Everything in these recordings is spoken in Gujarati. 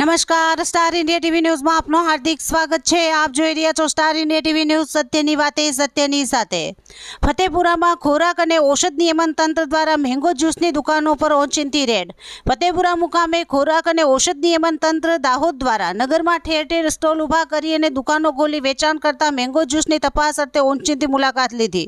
નમસ્કાર, સ્ટાર ઇન્ડિયા ટીવી ન્યૂઝમાં આપનું હાર્દિક સ્વાગત છે। આપ જોઈ રહ્યા છો સ્ટાર ઇન્ડિયા ટીવી ન્યૂઝ, સત્યની વાતે સત્યની સાથે। ફતેપુરામાં ખોરાક અને ઔષધ નિયમન તંત્ર દ્વારા મેંગો જ્યુસની દુકાનો પર ઓચિંતી રેડ। ફતેપુરા મુકામે ખોરાક અને ઔષધ નિયમન તંત્ર દાહોદ દ્વારા નગરમાં ઠેર ઠેર સ્ટોલ ઊભા કરી અને દુકાનો ખોલી વેચાણ કરતા મેંગો જ્યુસની તપાસ અર્થે ઓચિંતી મુલાકાત લીધી।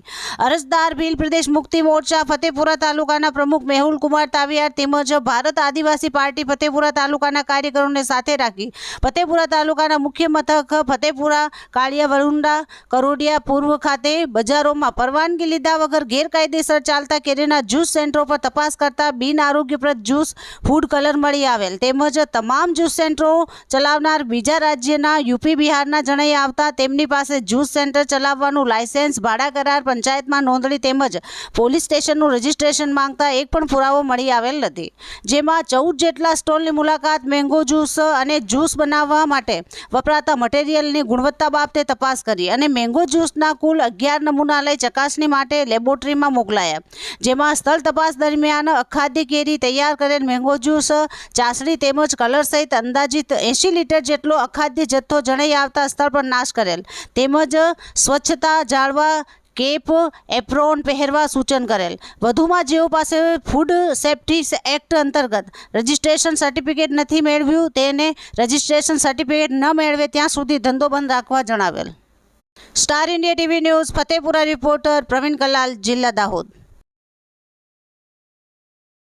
અરજદાર ભીલ પ્રદેશ મુક્તિ મોરચા ફતેપુરા તાલુકાના પ્રમુખ મેહુલ કુમાર તાવિયાર તેમજ ભારત આદિવાસી પાર્ટી ફતેપુરા તાલુકાના કાર્યકરો સાથે રાખી ફતેપુરા તાલુકાના મુખ્ય મથક ફતેપુરા, કાળિયા વરુંડા, કરોડિયા પૂર્વ ખાતે બજારોમાં પરવાનગી લીધા વગર ગેરકાયદેસર ચાલતા કેરીના જ્યુસ સેન્ટરો પર તપાસ કરતા બિન આરોગ્યપ્રદ જ્યુસ ફૂડ કલર મળી આવેલ તેમજ તમામ જ્યુસ સેન્ટરો ચલાવનાર બીજા રાજ્યના યુપી બિહારના જણાઈ આવતા તેમની પાસે જ્યુસ સેન્ટર ચલાવવાનું લાયસન્સ, ભાડા કરાર, પંચાયતમાં નોંધણી તેમજ પોલીસ સ્ટેશનનું રજીસ્ટ્રેશન માંગતા એક પણ પુરાવો મળી આવેલ નથી। જેમાં 14 જેટલા સ્ટોલની મુલાકાત મેંગો જ્યુસ અને જ્યુસ બનાવવા માટે વપરાતા મટીરીયલની ગુણવત્તા બાબતે તપાસ કરી અને મેંગો જ્યુસના કુલ 11 નમૂના લઈ ચકાસણી માટે લેબોરેટરીમાં મોકલાયા। જેમાં સ્થળ તપાસ દરમિયાન અખાદ્ય કેરી તૈયાર કરેલ મેંગો જ્યુસ, ચાસણી તેમજ કલર સહિત અંદાજિત 80 લીટર જેટલો અખાદ્ય જથ્થો જણાઈ આવતા સ્થળ પર નાશ કરેલ તેમજ સ્વચ્છતા જાળવા કેપ એપ્રોન પહેરવા સૂચન કરેલ। વધુમાં જેઓ પાસે ફૂડ સેફ્ટી એક્ટ અંતર્ગત રજિસ્ટ્રેશન સર્ટિફિકેટ નથી મેળવ્યું તેને રજિસ્ટ્રેશન સર્ટિફિકેટ ન મેળવે ત્યાં સુધી ધંધો બંધ રાખવા જણાવેલ। Star India TV News Fatepura reporter Pravin Kalal, જિલ્લા દાહોદ।